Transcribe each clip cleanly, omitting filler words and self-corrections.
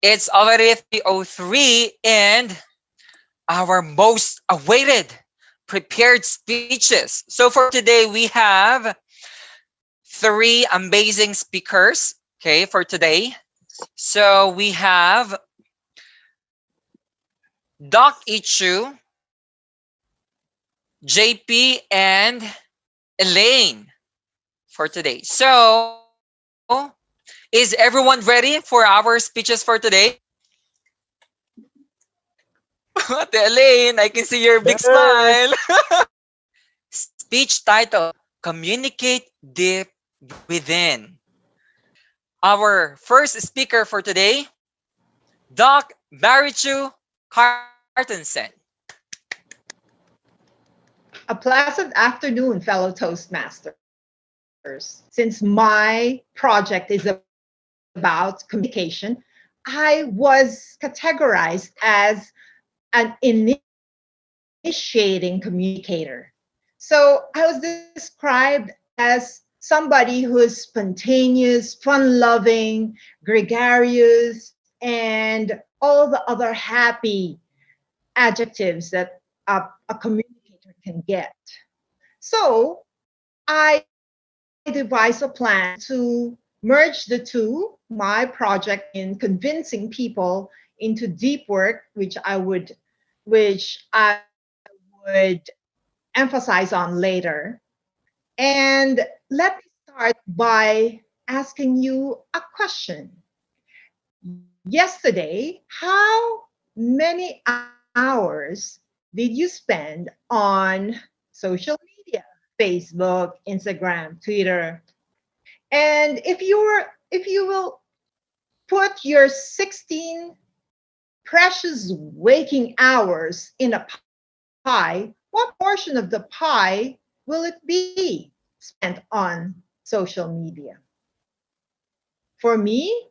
It's already 3:03 and our most awaited prepared speeches. So for today, we have three amazing speakers, okay, for today. So we have Doc Ichu, JP, and Elaine for today. So, is everyone ready for our speeches for today? Ate Elaine, I can see your big Yes. smile. Speech title, Communicate Deep Within. Our first speaker for today, Doc Barichu Cartensen. A pleasant afternoon, fellow Toastmasters. Since my project is about communication, I was categorized as an initiating communicator. So I was described as somebody who is spontaneous, fun loving, gregarious, and all the other happy adjectives that a communicator can get. So I devised a plan to merge the two, my project in convincing people into deep work, which I would emphasize on later. And let me start by asking you a question. Yesterday, how many hours did you spend on social media? Facebook, Instagram, Twitter. And if you will put your 16 precious waking hours in a pie, what portion of the pie will it be spent on social media? For me,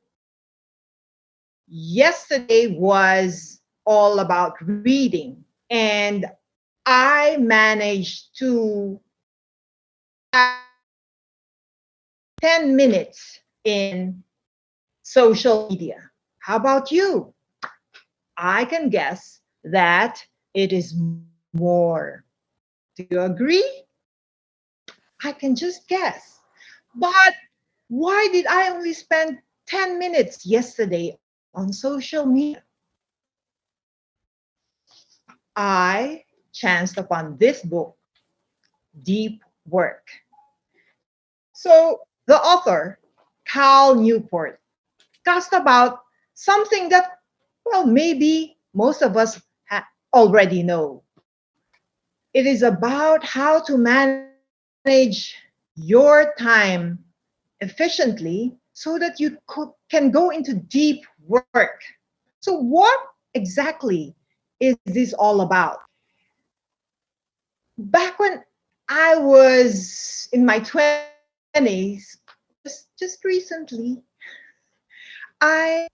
yesterday was all about reading, and I managed to spend 10 minutes in social media. How about you? I can guess that it is more. Do you agree? I can just guess. But why did I only spend 10 minutes yesterday on social media? I chanced upon this book, Deep Work. So the author, Cal Newport, cast about something that, well, maybe most of us already know. It is about how to manage your time efficiently so that you can go into deep work. So, what exactly is this all about? Back when I was in my 20s, just recently, I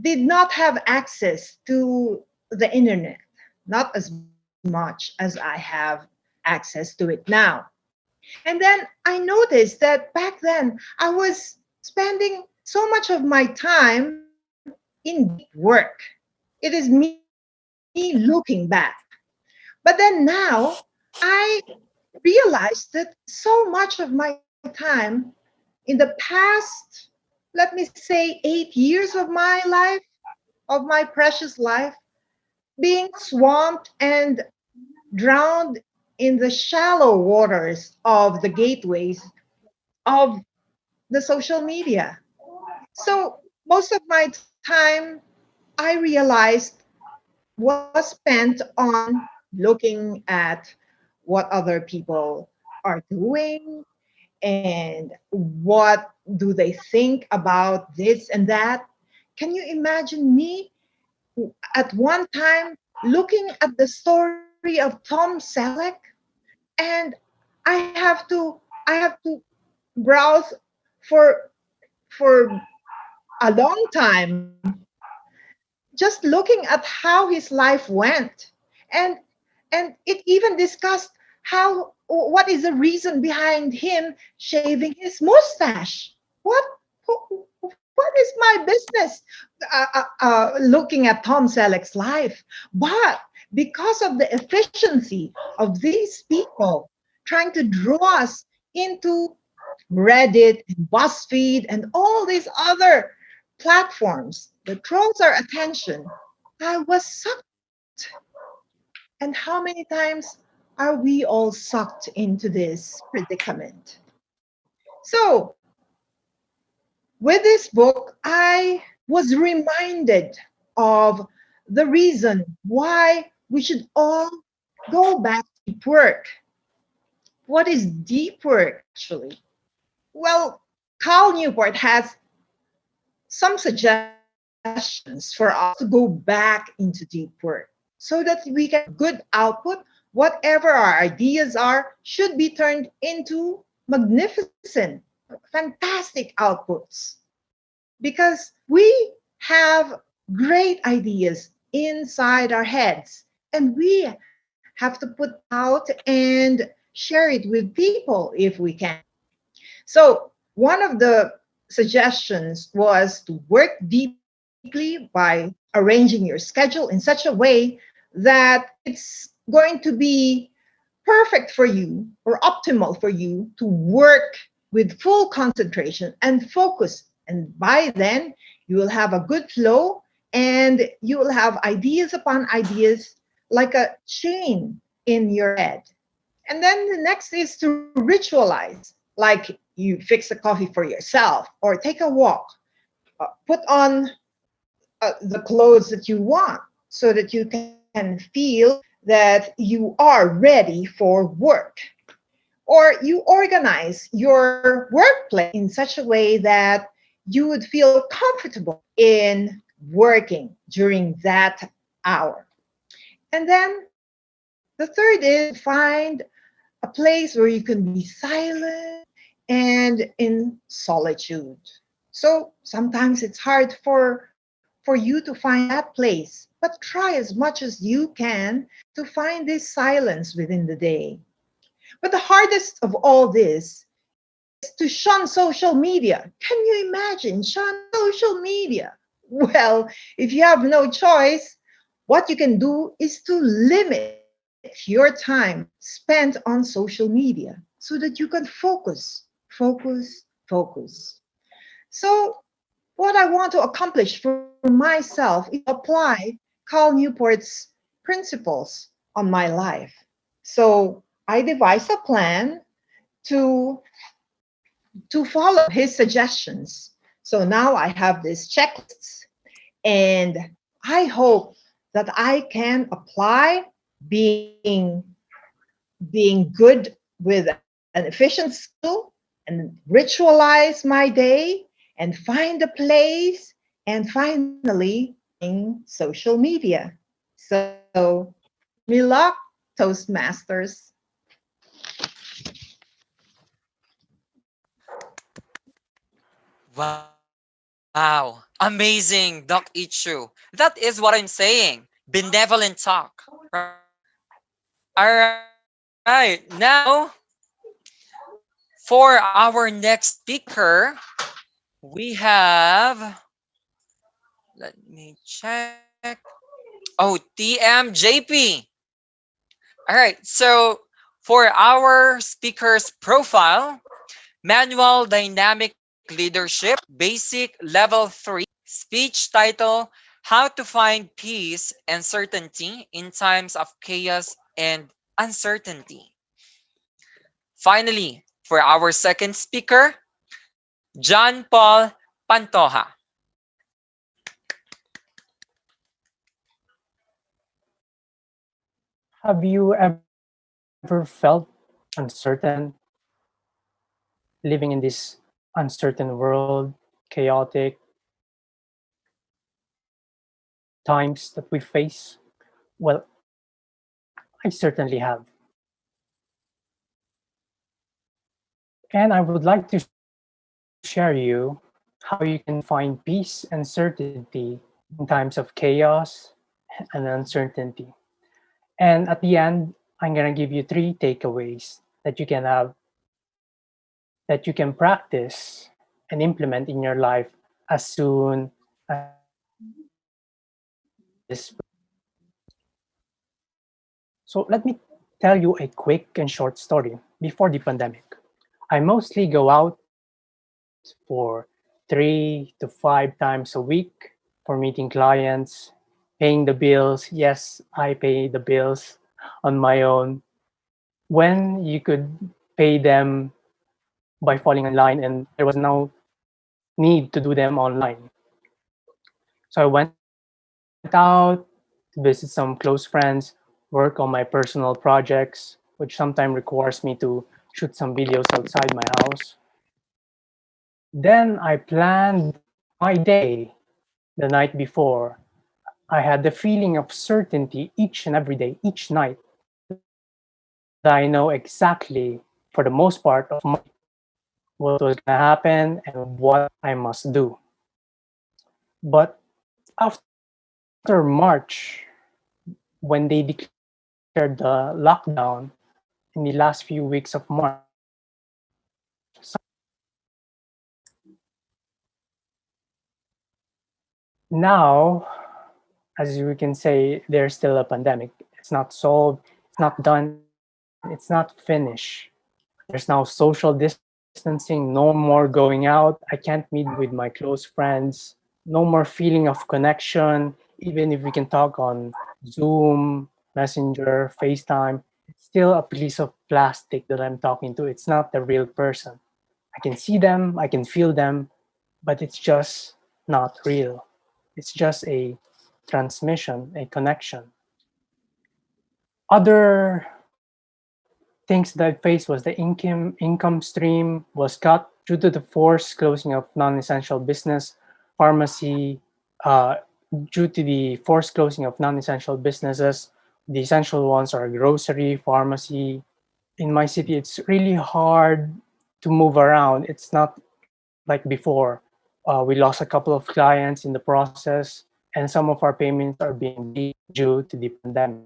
did not have access to the internet, not as much as I have access to it now. And then I noticed that back then I was spending so much of my time in deep work. It is me looking back. But then now I realized that so much of my time in the past, let me say, 8 years of my life, of my precious life, being swamped and drowned in the shallow waters of the gateways of the social media. So most of my time, I realized, was spent on looking at what other people are doing and what do they think about this and that. Can you imagine me at one time looking at the story of Tom Selleck, and I have to browse for for a long time just looking at how his life went, and it even discussed how what is the reason behind him shaving his mustache. What? What is my business looking at Tom Selleck's life? But because of the efficiency of these people trying to draw us into Reddit and BuzzFeed and all these other platforms that draws our attention, I was sucked. And how many times are we all sucked into this predicament? So, with this book, I was reminded of the reason why we should all go back to deep work. What is deep work, actually? Well, Cal Newport has some suggestions for us to go back into deep work so that we can have good output. Whatever our ideas are should be turned into magnificent, fantastic outputs because we have great ideas inside our heads and we have to put them out and share it with people if we can. So, one of the suggestions was to work deeply by arranging your schedule in such a way that it's going to be perfect for you or optimal for you to work with full concentration and focus. And by then, you will have a good flow and you will have ideas upon ideas like a chain in your head. And then the next is to ritualize, like you fix a coffee for yourself or take a walk, put on the clothes that you want so that you can feel that you are ready for work. Or you organize your workplace in such a way that you would feel comfortable in working during that hour. And then the third is to find a place where you can be silent and in solitude. So sometimes it's hard for you to find that place, but try as much as you can to find this silence within the day. But the hardest of all this is to shun social media. Can you imagine shun social media? Well, if you have no choice, what you can do is to limit your time spent on social media so that you can focus. So, what I want to accomplish for myself is to apply Carl Newport's principles on my life. So, I devised a plan to follow his suggestions. So now I have these checklists and I hope that I can apply being good with an efficient schedule and ritualize my day and find a place and finally in social media. So wish me luck, Toastmasters. Wow. Amazing, Doc Ichu. That is what I'm saying. Benevolent talk. Right? All right. Now, for our next speaker, we have, let me check. Oh, TMJP. All right. So, for our speaker's profile, Manual Dynamic Leadership, Basic Level 3, speech title, How to Find Peace and Certainty in Times of Chaos and Uncertainty. Finally, for our second speaker, John Paul Pantoja. Have you ever felt uncertain living in this uncertain world, chaotic times that we face? Well, I certainly have. And I would like to share you how you can find peace and certainty in times of chaos and uncertainty. And at the end, I'm going to give you three takeaways that you can practice and implement in your life as soon as this. So let me tell you a quick and short story. Before the pandemic, I mostly go out for 3 to 5 times a week for meeting clients, paying the bills. Yes, I pay the bills on my own. When you could pay them by falling online and there was no need to do them online. So I went out to visit some close friends, work on my personal projects, which sometimes requires me to shoot some videos outside my house. Then I planned my day the night before. I had the feeling of certainty each and every day, each night, that I know exactly, for the most part of my day, what was going to happen and what I must do. But after March, when they declared the lockdown in the last few weeks of March, suddenly now, as we can say, there's still a pandemic. It's not solved, it's not done, it's not finished. There's now social distancing, no more going out. I can't meet with my close friends, no more feeling of connection, even if we can talk on Zoom, Messenger, FaceTime. It's still a piece of plastic that I'm talking to. It's not the real person. I can see them, I can feel them, but it's just not real. It's just a transmission, a connection. Other things that I faced was the income stream was cut due to the forced closing of non-essential business, pharmacy, uh, due to the forced closing of non-essential businesses. The essential ones are grocery, pharmacy. In my city, it's really hard to move around. It's not like before. We lost a couple of clients in the process, and some of our payments are being delayed due to the pandemic.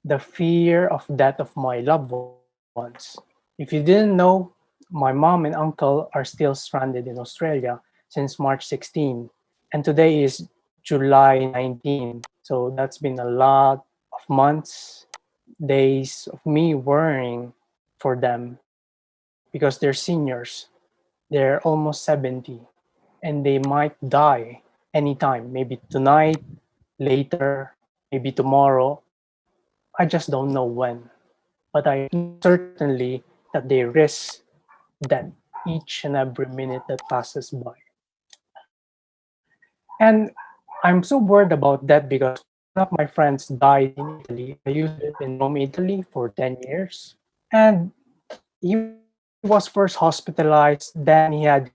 The fear of death of my loved ones. If you didn't know, my mom and uncle are still stranded in Australia since March 16, and today is July 19. So that's been a lot of months, days of me worrying for them because they're seniors. They're almost 70 and they might die anytime, maybe tonight, later, maybe tomorrow. I just don't know when. But I know certainly that they risk death each and every minute that passes by. And I'm so worried about that because one of my friends died in Italy. I used to live in Rome, Italy for 10 years. And he was first hospitalized, then he had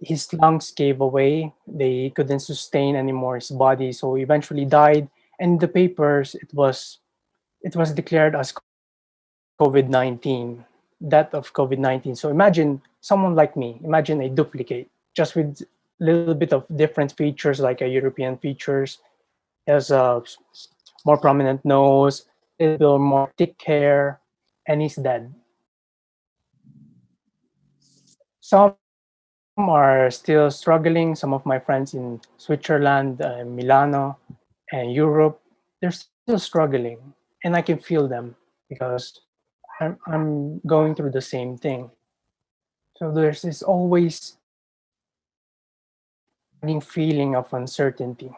his lungs gave away. They couldn't sustain anymore his body, so he eventually died. And in the papers, it was declared as COVID-19, death of COVID-19. So imagine someone like me, imagine a duplicate, just with a little bit of different features like a European features. He has a more prominent nose, a little bit more thick hair, and he's dead. Some are still struggling. Some of my friends in Switzerland, Milano, and Europe, they're still struggling. And I can feel them because I'm going through the same thing. So there's this always nagging feeling of uncertainty.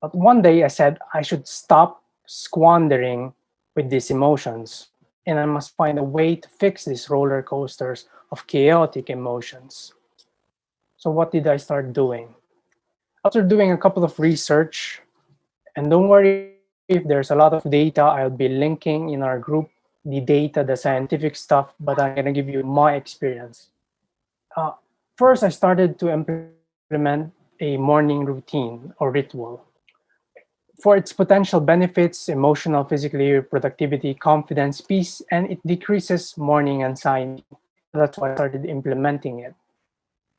But one day I said I should stop squandering with these emotions and I must find a way to fix these roller coasters of chaotic emotions. So what did I start doing? After doing a couple of research, and don't worry if there's a lot of data, I'll be linking in our group the data, the scientific stuff, but I'm gonna give you my experience. Uh, First, I started to implement a morning routine or ritual for its potential benefits, emotional, physically, productivity, confidence, peace, and it decreases morning anxiety. So that's why I started implementing it.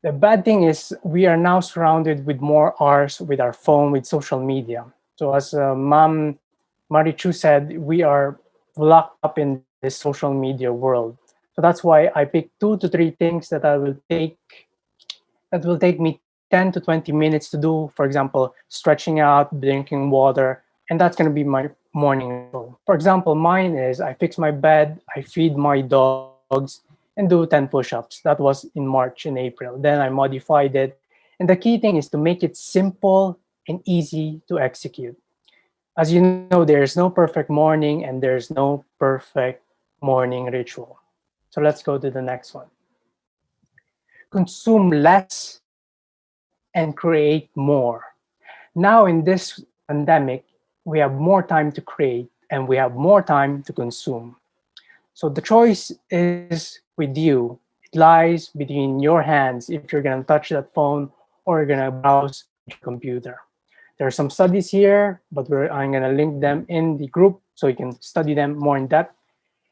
The bad thing is we are now surrounded with more hours with our phone, with social media. So as Ma'am Marichu said, we are locked up in this social media world. So that's why I picked 2 to 3 things that will take me 10 to 20 minutes to do. For example, stretching out, drinking water, and that's going to be my morning ritual. For example, mine is I fix my bed, I feed my dogs, and do 10 push-ups. That was in March and April. Then I modified it. And the key thing is to make it simple and easy to execute. As you know, there is no perfect morning and there's no perfect morning ritual. So let's go to the next one. Consume less and create more. Now, in this pandemic, we have more time to create and we have more time to consume. So the choice is with you. It lies between your hands if you're going to touch that phone or you're going to browse with your computer. There are some studies here, but I'm going to link them in the group so you can study them more in depth.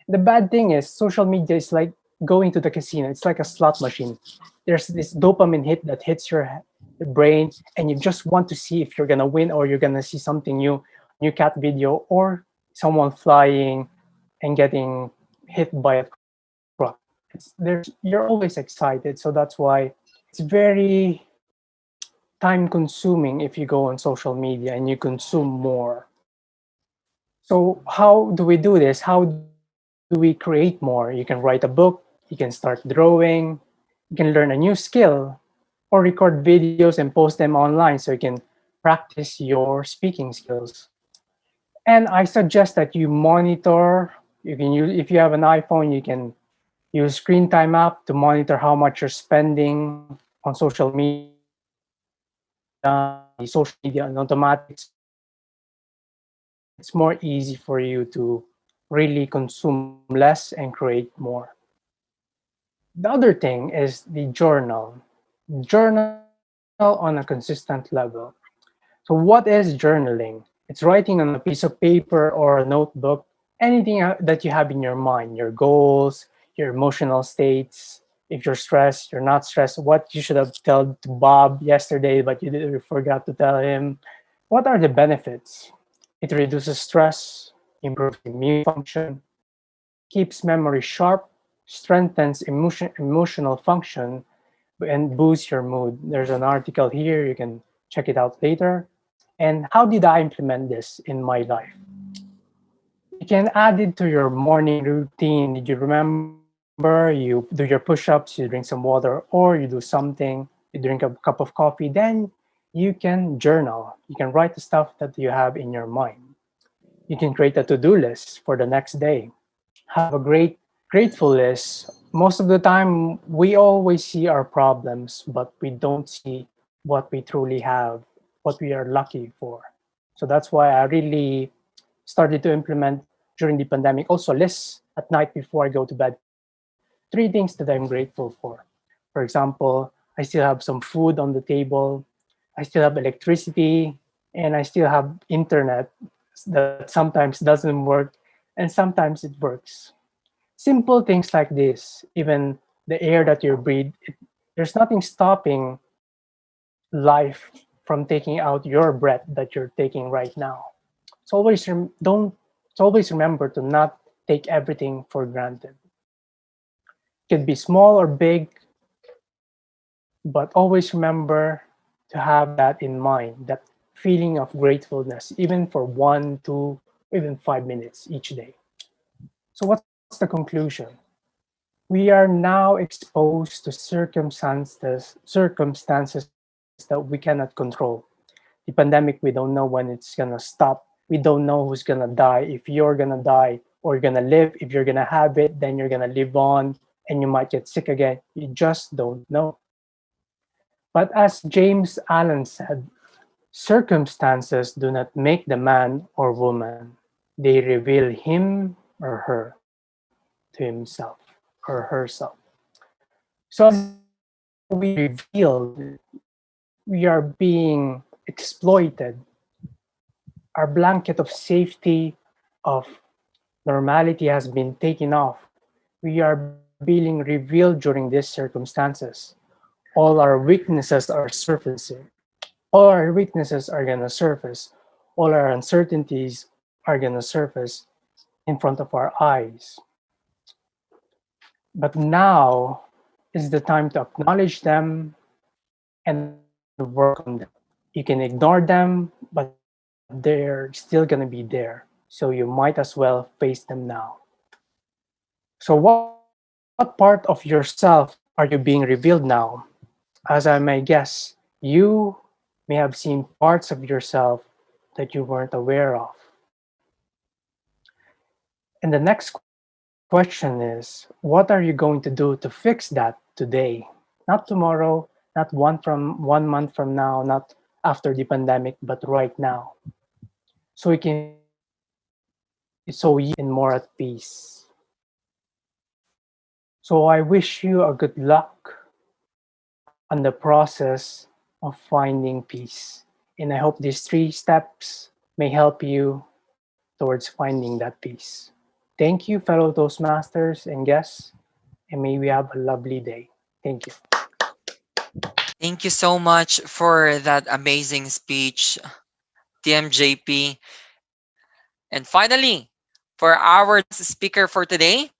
The bad thing is social media is like going to the casino. It's like a slot machine. There's this dopamine hit that hits your brain, and you just want to see if you're gonna win or you're gonna see something new, new cat video, or someone flying and getting hit by a truck. You're always excited, so that's why it's very time consuming if you go on social media and you consume more. So how do we do this? How do we create more? You can write a book, you can start drawing, you can learn a new skill, or record videos and post them online so you can practice your speaking skills. And I suggest that you monitor, you can use, if you have an iPhone, you can use screen time app to monitor how much you're spending on social media. You can set the social media on automatic so it's more easy for you to really consume less and create more. The other thing is the journal. Journal on a consistent level. So what is journaling? It's writing on a piece of paper or a notebook anything that you have in your mind, your goals, your emotional states. If you're stressed, you're not stressed, what you should have told to Bob yesterday, but you forgot to tell him. What are the benefits? It reduces stress, improves immune function, keeps memory sharp, strengthens emotional function, and boosts your mood. There's an article here, you can check it out later. And how did I implement this in my life? You can add it to your morning routine. Did you remember? You do your push-ups, you drink some water, or you do something, you drink a cup of coffee, then you can journal. You can write the stuff that you have in your mind. You can create a to-do list for the next day. Have a grateful list. Most of the time, we always see our problems, but we don't see what we truly have, what we are lucky for. So that's why I really started to implement during the pandemic also lists at night before I go to bed. 3 things that I'm grateful for. For example, I still have some food on the table, I still have electricity, and I still have internet that sometimes doesn't work and sometimes it works. Simple things like this, even the air that you breathe, there's nothing stopping life from taking out your breath that you're taking right now. So don't so always remember to not take everything for granted. It could be small or big, but always remember to have that in mind, that feeling of gratefulness, even for 1, 2, even 5 minutes each day. So what's the conclusion? We are now exposed to circumstances that we cannot control. The pandemic, we don't know when it's gonna stop. We don't know who's gonna die, if you're gonna die or you're gonna live. If you're gonna have it, then you're gonna live on and you might get sick again. You just don't know. But as James Allen said, circumstances do not make the man or woman. They reveal him or her to himself or herself. So as you know, we are revealed, we are being exploited. Our blanket of safety, of normality has been taken off. We are being revealed during these circumstances. All our weaknesses are surfacing. All our weaknesses are going to surface. All our uncertainties are going to surface in front of our eyes. But now is the time to acknowledge them and work on them. You can ignore them, but they're still going to be there. So you might as well face them now. So, what part of yourself are you being revealed now? As I may guess, you may have seen parts of yourself that you weren't aware of. And the next question is, what are you going to do to fix that today? Not tomorrow, not 1 month from now, not after the pandemic, but right now. So you can so you and more at peace. So I wish you a good luck on the process of finding peace. And I hope these 3 steps may help you towards finding that peace. Thank you, fellow Toastmasters and guests, and may we have a lovely day. Thank you. Thank you so much for that amazing speech, TMJP. And finally, for our speaker for today,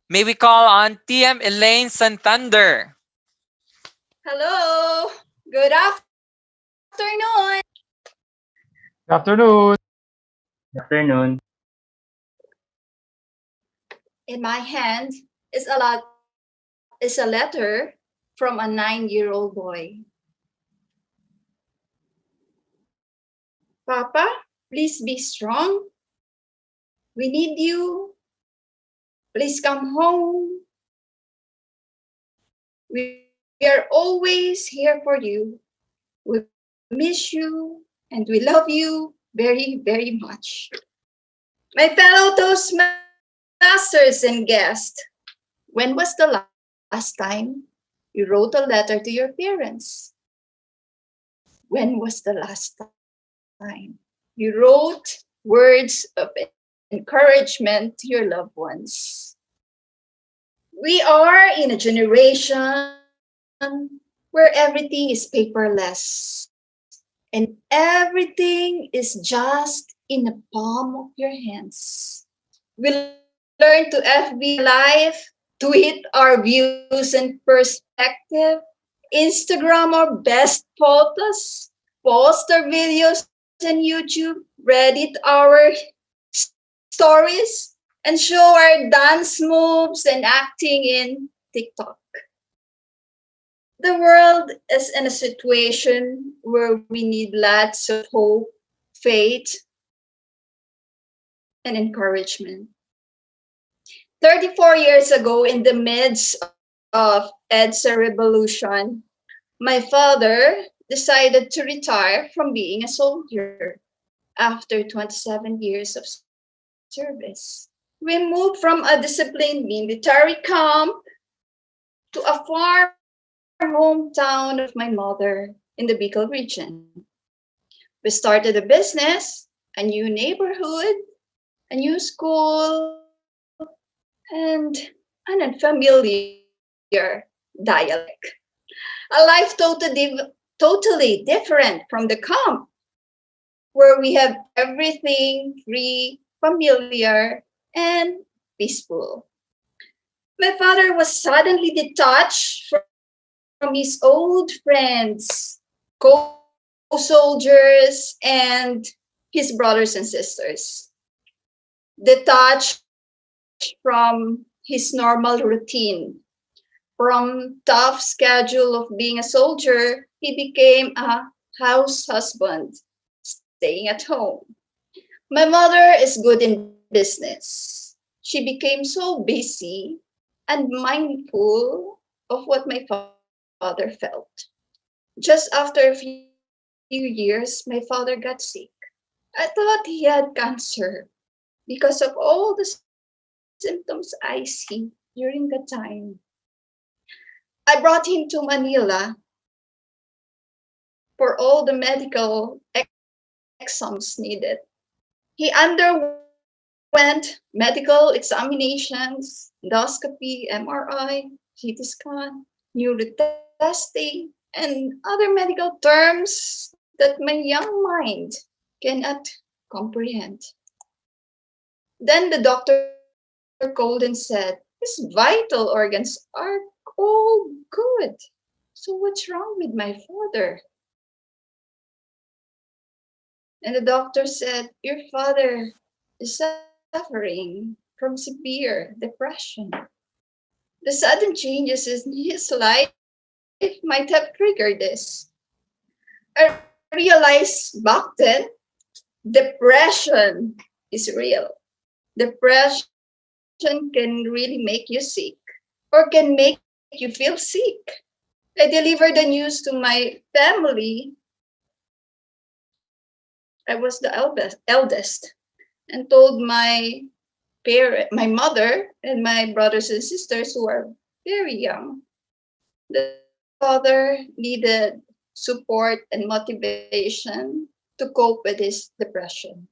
may we call on TM Elaine Santander. Hello. Good afternoon. Good afternoon. Afternoon. In my hand is a letter from a 9-year-old boy. Papa, please be strong. We need you. Please come home. We are always here for you. We miss you and we love you very, very much. My fellow Toastmasters and guests, when was the last time you wrote a letter to your parents? When was the last time you wrote words of encouragement to your loved ones? We are in a generation where everything is paperless and everything is just in the palm of your hands. We learn to FB Live, tweet our views and perspective, Instagram our best photos, post our videos in YouTube, Reddit our stories, and show our dance moves and acting in TikTok. The world is in a situation where we need lots of hope, faith, and encouragement. 34 years ago, in the midst of EDSA revolution, my father decided to retire from being a soldier after 27 years of service. We moved from a disciplined military camp to a far hometown of my mother in the Bicol region. We started a business, a new neighborhood, a new school, and an unfamiliar dialect. A life totally different from the camp, where we have everything free, familiar, and peaceful. My father was suddenly detached from his old friends, co-soldiers, and his brothers and sisters. Detached from his normal routine. From tough schedule of being a soldier, he became a house husband, staying at home. My mother is good in business. She became so busy and mindful of what my father felt. Just after a few years, my father got sick. I thought he had cancer because of all the symptoms I see during the time. I brought him to Manila for all the medical exams needed. He underwent medical examinations, endoscopy, MRI, CT scan, neurotesting, and other medical terms that my young mind cannot comprehend. Then the doctor called and said, "Your father His vital organs are all good. So what's wrong with my father? And the doctor said, your father is suffering from severe depression. The sudden changes in his life might have triggered this. I realized back then depression is real. Depression can really make you sick or can make you feel sick. I delivered the news to my family. I was the eldest and told my mother and my brothers and sisters who are very young that my father needed support and motivation to cope with his depression.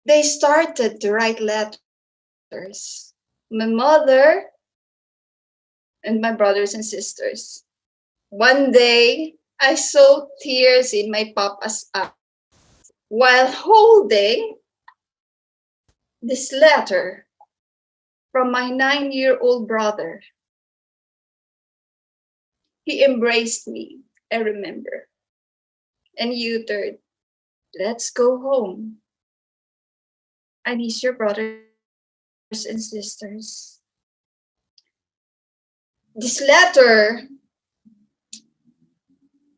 They started to write letters. My mother and my brothers and sisters. One day, I saw tears in my papa's eyes while holding this letter from my 9-year-old brother. He embraced me, I remember, and uttered, let's go home. I miss your brothers and sisters. This letter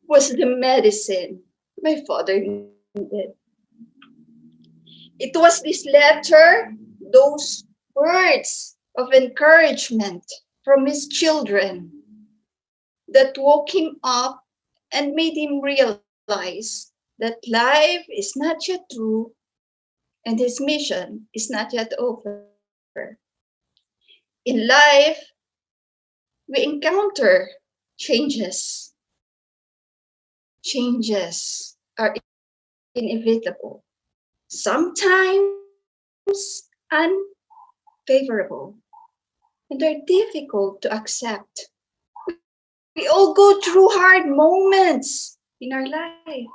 was the medicine my father needed. It was this letter, those words of encouragement from his children that woke him up and made him realize that life is not yet through and his mission is not yet over. In life, we encounter changes. Changes are inevitable, sometimes unfavorable, and are difficult to accept. We all go through hard moments in our life,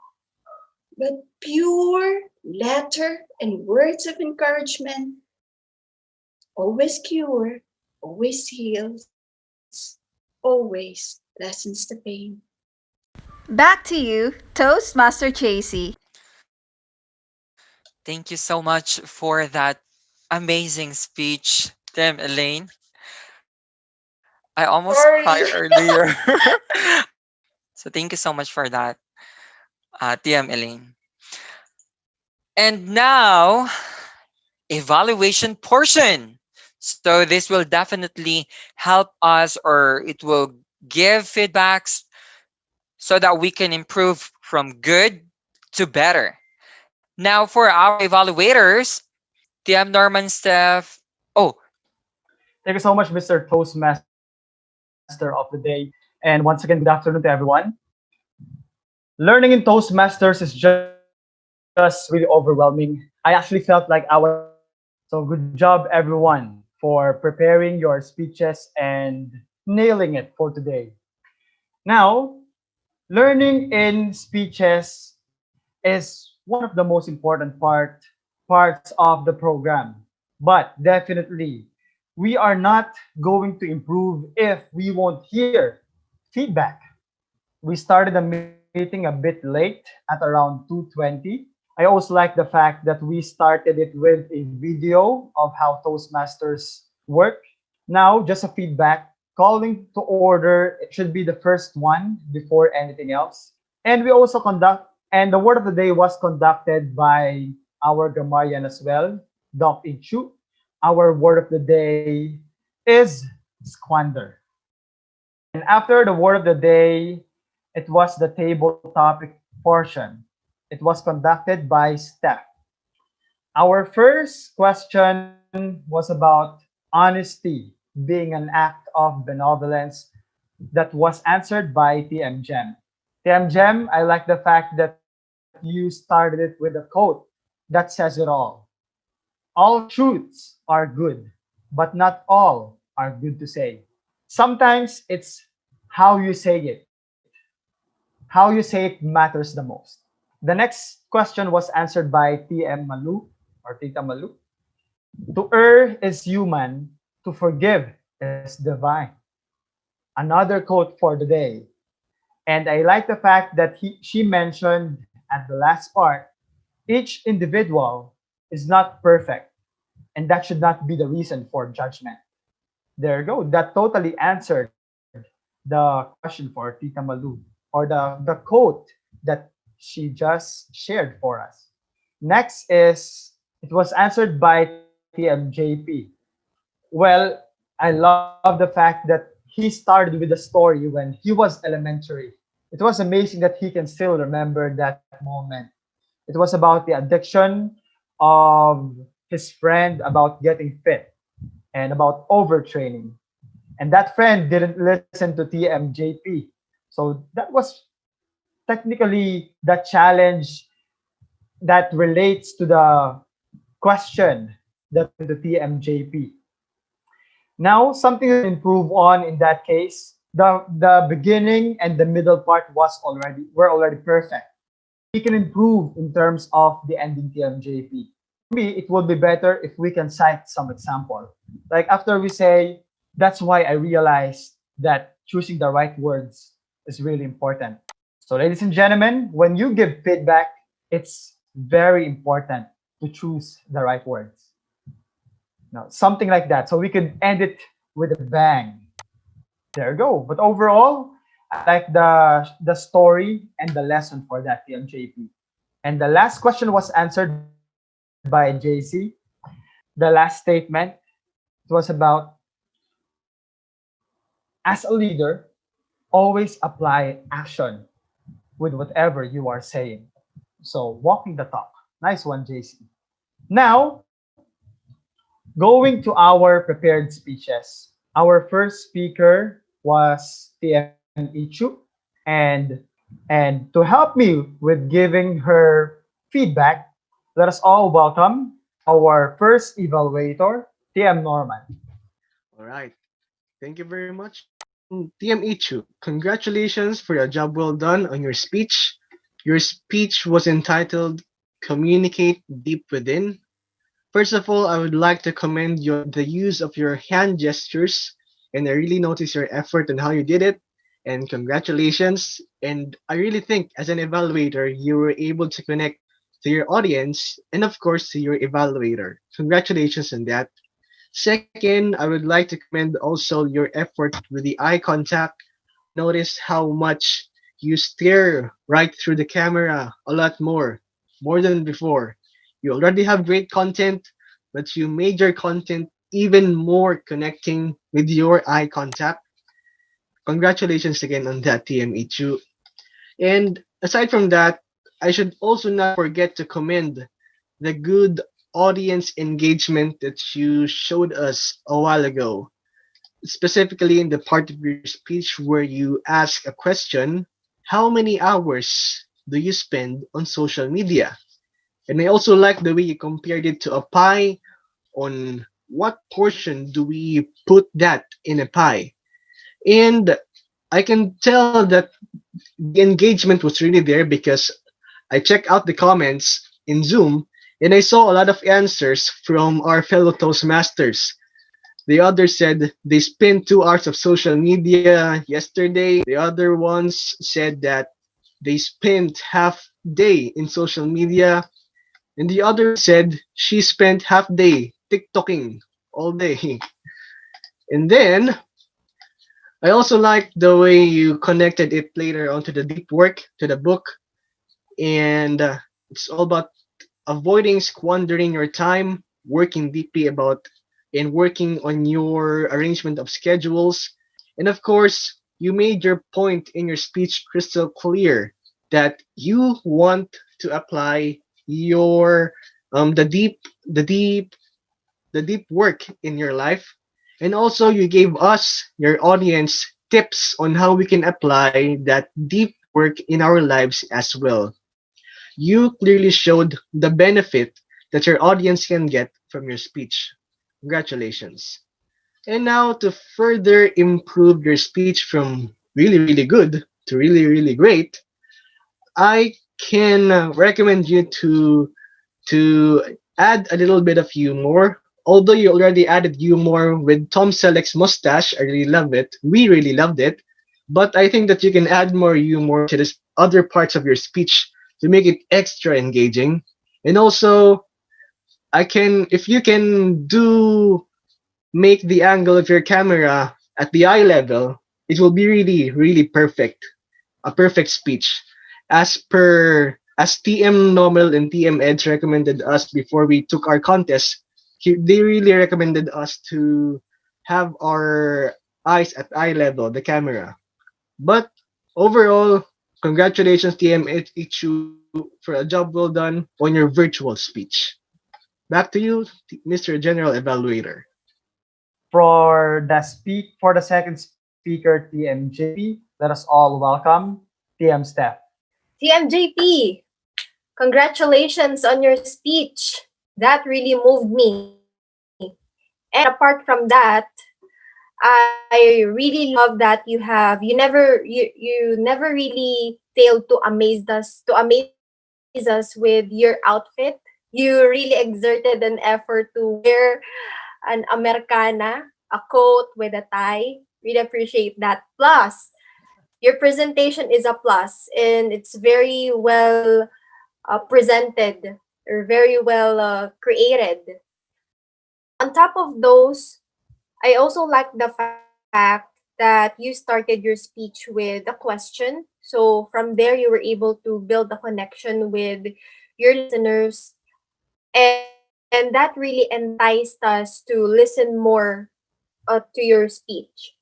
but pure letter and words of encouragement always cure, always heals, always lessens the pain. Back to you, Toastmaster JC. Thank you so much for that amazing speech, Tim Elaine. I almost cried Sorry. earlier. So thank you so much for that, TM Elaine. And now, evaluation portion. So this will definitely help us, or it will give feedbacks so that we can improve from good to better. Now for our evaluators, TM Norman Steph. Oh, Thank you so much, Mr. Toastmaster of the day. And once again, good afternoon to everyone. Learning in Toastmasters is just really overwhelming. I actually felt like I was drowning. So good job, everyone, for preparing your speeches and nailing it for today. Now, learning in speeches is one of the most important parts of the program. But definitely, we are not going to improve if we won't hear feedback. We started the meeting a bit late at around 2:20. I also like the fact that we started it with a video of how Toastmasters work. Now, just a feedback. Calling to order, it should be the first one before anything else. And we also and the word of the day was conducted by our grammarian as well, Doc Ichu. Our word of the day is squander. And after the word of the day, it was the table topic portion. It was conducted by Steph. Our first question was about honesty being an act of benevolence that was answered by TM Gem. TM Gem, I like the fact that you started it with a quote that says it all. All truths are good, but not all are good to say. Sometimes it's how you say it. How you say it matters the most. The next question was answered by TM Malu or Tita Malu. To err is human, To forgive is divine. Another quote for the day. And I like the fact that she mentioned at the last part, each individual is not perfect, and that should not be the reason for judgment. There you go. That totally answered the question for Tita Malu, or the quote that she just shared for us. Next is, it was answered by TMJP. Well, I love the fact that he started with the story when he was elementary. It was amazing that he can still remember that moment. It was about the addiction of his friend about getting fit and about overtraining. And that friend didn't listen to TMJP. So that was technically the challenge that relates to the question that to TMJP. Now, something to improve on in that case, the beginning and the middle part were already perfect. We can improve in terms of the ending TMJP. Me, it would be better if we can cite some example. Like after we say, that's why I realized that choosing the right words is really important. So, ladies and gentlemen, when you give feedback, it's very important to choose the right words. No, something like that. So we could end it with a bang. There you go. But overall, I like the story and the lesson for that TMJP. And the last question was answered by JC. The last statement, it was about, as a leader, always apply action with whatever you are saying. So walking the talk. Nice one, JC. Now, going to our prepared speeches. Our first speaker was TM Ichu, and and to help me with giving her feedback, let us all welcome our first evaluator, TM Norman. All right. Thank you very much. TM Ichu, congratulations for your job well done on your speech. Your speech was entitled Communicate Deep Within. First of all, I would like to commend the use of your hand gestures, and I really noticed your effort and how you did it. And congratulations. And I really think, as an evaluator, you were able to connect to your audience and, of course, to your evaluator. Congratulations on that. Second, I would like to commend also your effort with the eye contact. I noticed how much you stare right through the camera a lot more than before. You already have great content, but you made your content even more connecting with your eye contact. Congratulations again on that, TME2. And aside from that, I should also not forget to commend the good audience engagement that you showed us a while ago, specifically in the part of your speech where you ask a question: how many hours do you spend on social media? And I also like the way you compared it to a pie. On what portion do we put that in a pie? And I can tell that the engagement was really there because I checked out the comments in Zoom and I saw a lot of answers from our fellow Toastmasters. The others said they spent 2 hours of social media yesterday. The other ones said that they spent half day in social media. And the other one said she spent half day TikToking all day. And then I also like the way you connected it later onto the deep work, to the book. And it's all about avoiding squandering your time, working deeply about and working on your arrangement of schedules. And of course, you made your point in your speech crystal clear that you want to apply your the deep the deep work in your life. And also you gave us, your audience, tips on how we can apply that deep work in our lives as well. You clearly showed the benefit that your audience can get from your speech. Congratulations. And now, to further improve your speech from really, really good to really, really great, I can recommend you to add a little bit of humor Although you already added humor with Tom Selleck's mustache, I really love it. We really loved it. But I think that you can add more humor to this other parts of your speech to make it extra engaging. And also, if you can make the angle of your camera at the eye level, it will be really, really perfect. A perfect speech. As TM Normal and TM Edge recommended us before we took our contest, they really recommended us to have our eyes at eye level, the camera. But overall, congratulations TM Ichu for a job well done on your virtual speech. Back to you, Mr. General Evaluator. For the second speaker, TMJP, let us all welcome TM Steph. TMJP, congratulations on your speech. That really moved me. And apart from that, I really love that you never really failed to amaze us with your outfit. You really exerted an effort to wear an Americana, a coat with a tie. Really appreciate that. Plus, your presentation is a plus and it's very well presented or very well created. On top of those, I also like the fact that you started your speech with a question. So from there, you were able to build a connection with your listeners. And that really enticed us to listen more to your speech.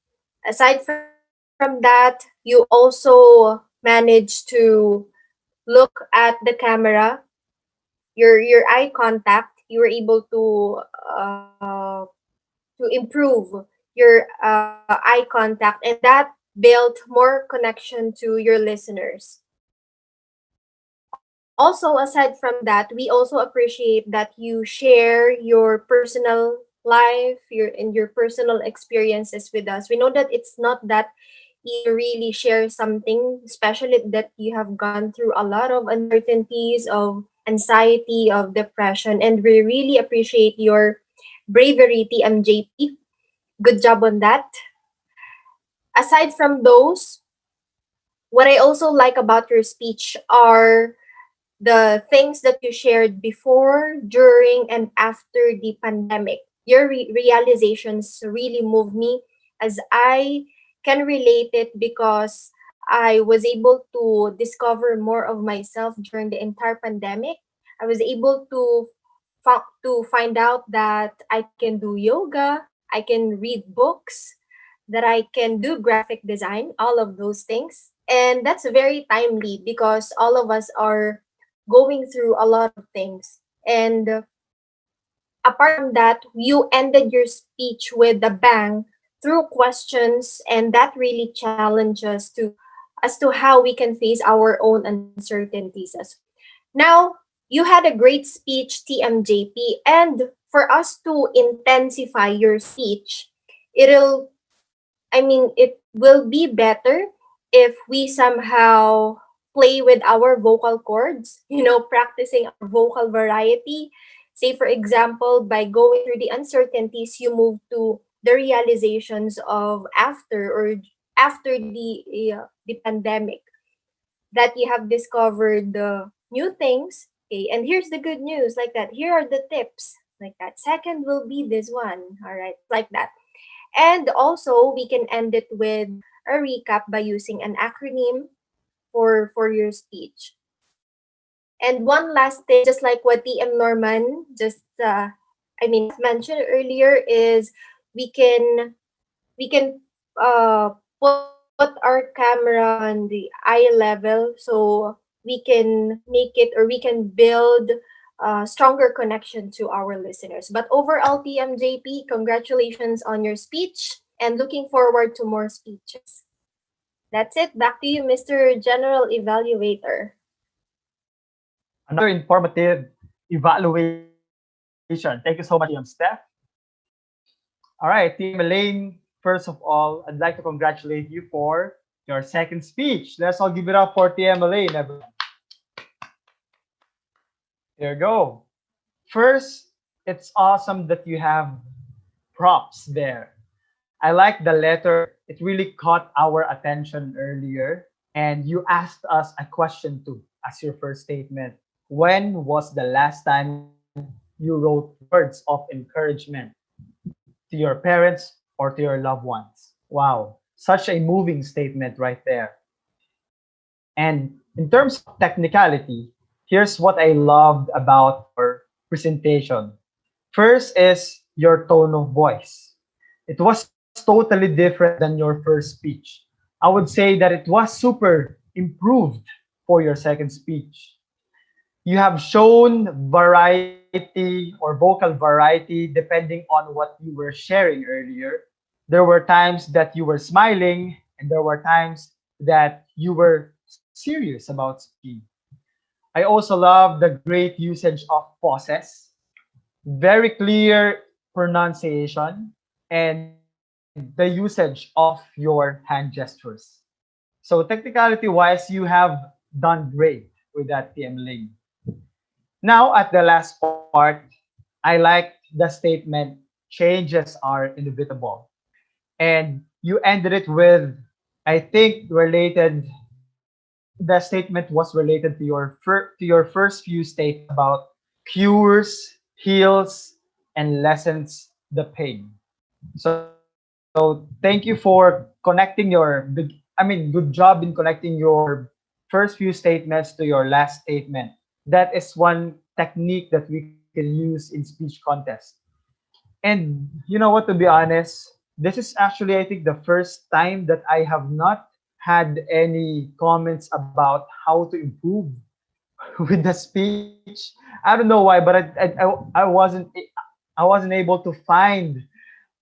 Aside from that, you also managed to look at the camera, your eye contact. You were able to improve your eye contact, and that built more connection to your listeners. Also, aside from that, we also appreciate that you share your personal life, your personal experiences with us. We know that it's not that easy to really share something, especially that you have gone through a lot of uncertainties, of anxiety, of depression, and we really appreciate your bravery, TMJP. Good job on that. Aside from those, what I also like about your speech are the things that you shared before, during, and after the pandemic. Your realizations really moved me as I can relate it because I was able to discover more of myself during the entire pandemic. I was able to find out that I can do yoga, I can read books, that I can do graphic design, all of those things. And that's very timely because all of us are going through a lot of things. And apart from that, you ended your speech with a bang through questions, and that really challenged us to as to how we can face our own uncertainties as well. Now, you had a great speech, TMJP, and for us to intensify your speech, it'll it will be better if we somehow play with our vocal cords, practicing our vocal variety. Say, for example, by going through the uncertainties, you move to the realizations of after the pandemic that you have discovered the new things. Okay, and here's the good news, like that. Here are the tips, like that. Second will be this one, all right, like that. And also, we can end it with a recap by using an acronym for your speech. And one last thing, just like what TM Norman mentioned earlier, is we can put our camera on the eye level so we can make it, or we can build a stronger connection to our listeners. But overall, TMJP, congratulations on your speech and looking forward to more speeches. That's it. Back to you, Mr. General Evaluator. Another informative evaluation. Thank you so much, TM Steph. All right, TM Elaine, first of all, I'd like to congratulate you for your second speech. Let's all give it up for TM Elaine, everyone. There you go. First, it's awesome that you have props there. I like the letter. It really caught our attention earlier. And you asked us a question too as your first statement. When was the last time you wrote words of encouragement to your parents or to your loved ones? Wow, such a moving statement right there. And in terms of technicality, here's what I loved about your presentation. First is your tone of voice. It was totally different than your first speech. I would say that it was super improved for your second speech. You have shown variety or vocal variety depending on what you were sharing earlier. There were times that you were smiling, and there were times that you were serious about speaking. I also love the great usage of pauses, very clear pronunciation, and the usage of your hand gestures. So technicality wise, you have done great with that TM link. Now at the last part, I like the statement changes are inevitable. And you ended it with, I think, related, the statement was related to to your first few statements about cures, heals, and lessens the pain. So thank you for connecting good job in connecting your first few statements to your last statement. That is one technique that we can use in speech contest. And you know what, to be honest, this is actually, I think, the first time that I have not had any comments about how to improve with the speech. I don't know why, but I wasn't able to find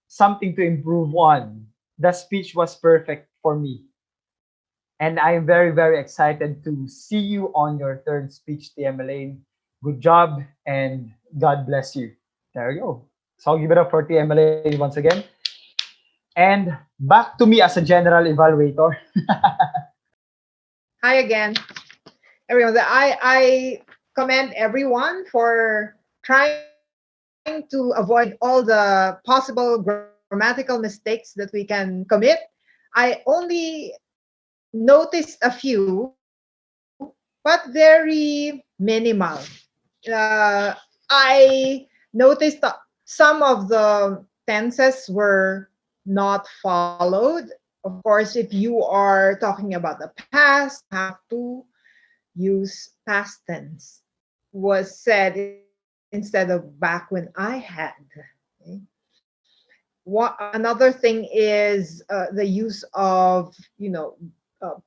something to improve on. The speech was perfect for me. And I am very, very excited to see you on your third speech, TM Elaine. Good job and God bless you. There you go. So I'll give it up for TM Elaine once again. And back to me as a general evaluator. Hi again, everyone. I commend everyone for trying to avoid all the possible grammatical mistakes that we can commit. I only noticed a few, but very minimal. I noticed that some of the tenses were not followed. Of course, if you are talking about the past, you have to use past tense. Was said instead of back when I had. Okay. Another thing is the use of,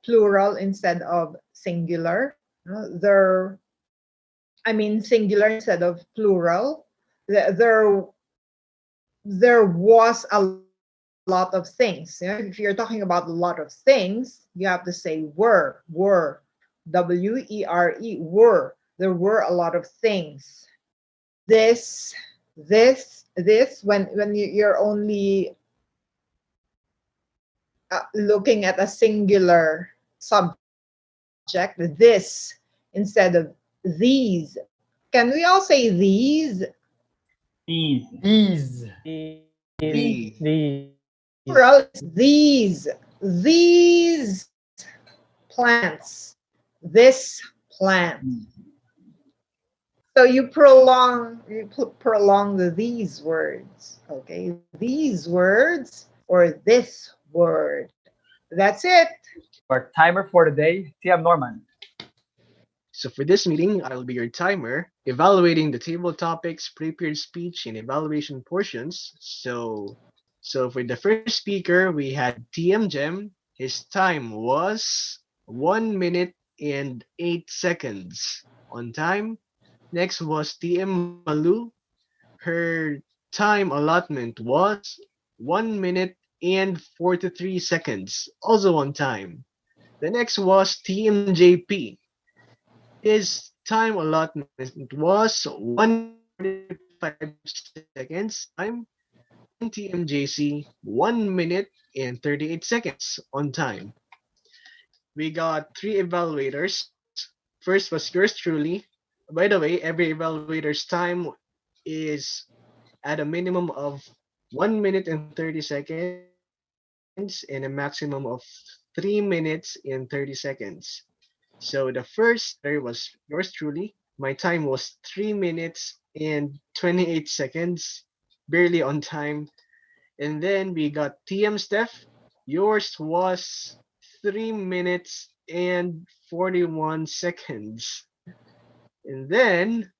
plural instead of singular. Singular instead of plural. There was a lot of things. If you're talking about a lot of things, you have to say were, were, were. There were a lot of things. This, this. You're only looking at a singular subject. This instead of these. Can we all say these? These. These. The Plural is these plants, this plant. So you prolong the these words, okay? These words or this word. That's it. Our timer for the day, TM Norman. So for this meeting, I will be your timer, evaluating the table topics, prepared speech, and evaluation portions. So for the first speaker, we had TM Gem. His time was 1 minute and 8 seconds on time. Next was TM Malu. Her time allotment was 1 minute and 43 seconds, also on time. The next was TMJP. His time allotment was 1 minute 45 seconds time, and TMJC 1 minute and 38 seconds on time. We got three evaluators. First was yours truly. By the way, every evaluator's time is at a minimum of 1 minute and 30 seconds and a maximum of 3 minutes and 30 seconds. So the first speaker was yours truly. My time was 3 minutes and 28 seconds, barely on time. And then we got TM Steph. Yours was 3 minutes and 41 seconds. And then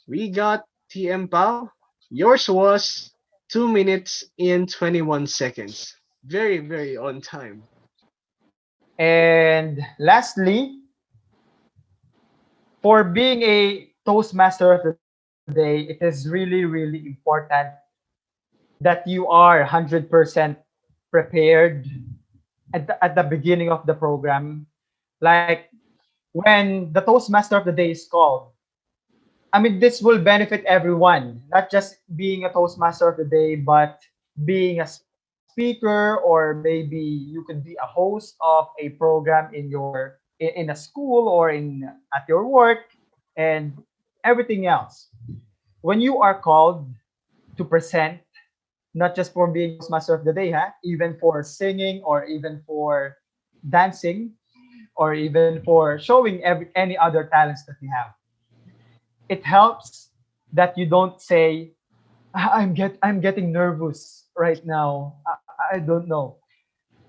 we got TM Pao. Yours was 2 minutes and 21 seconds. Very, very on time. And lastly, for being a Toastmaster of the day, it is really, really important that you are 100% prepared at the beginning of the program. Like when the Toastmaster of the day is called, I mean, this will benefit everyone, not just being a Toastmaster of the day, but being a speaker, or maybe you could be a host of a program in a school or in at your work and everything else. When you are called to present, not just for being a Toastmaster of the day, huh? Even for singing or even for dancing or even for showing any other talents that you have, it helps that you don't say, I'm getting nervous right now. I don't know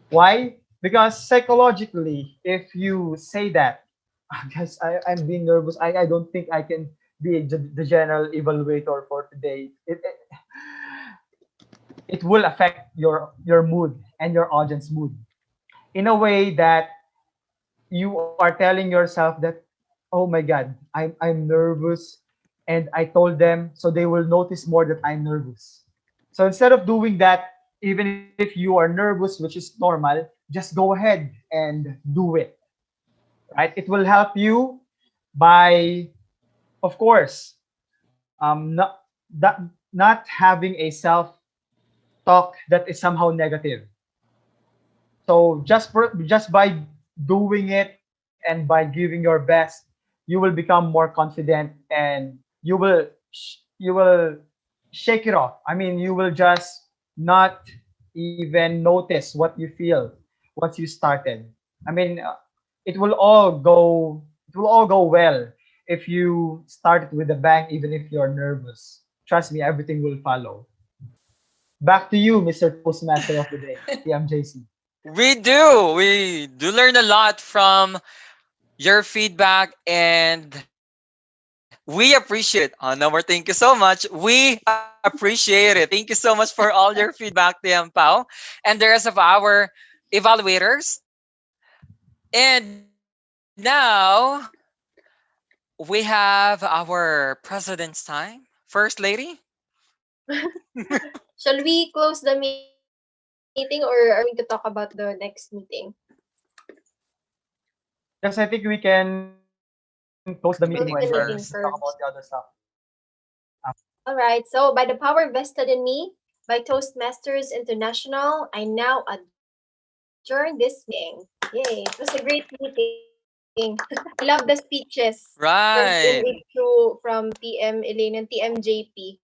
why, because psychologically, if you say that, guys, I'm being nervous. I don't think I can be the general evaluator for today. It will affect your mood and your audience mood in a way that you are telling yourself that, oh my god, I'm nervous, and I told them so they will notice more that I'm nervous. So instead of doing that, even if you are nervous, which is normal, just go ahead and do it, right? It will help you by, of course, not that not having a self talk that is somehow negative. So just by doing it and by giving your best, you will become more confident, and you will shake it off. I mean, you will just not even notice what you feel once you started. I mean, it will all go well if you start with a bang, even if you're nervous. Trust me, everything will follow. Back to you, Mr. Toastmaster of the day, TMJC. We do learn a lot from your feedback, and we appreciate it. No more thank you so much. We appreciate it. Thank you so much for all your feedback, TM Pao, and the rest of our evaluators. And now we have our president's time. First lady. Shall we close the meeting or are we going to talk about the next meeting? Yes, I think we can close the meeting right You now can and go then Close talk the first. about meeting the other first. stuff. All right. So, by the power vested in me by Toastmasters International, I now adjourn this meeting. Yay! It was a great meeting. I love the speeches from Right. TM Ichu, from TM Elaine, and TM JP.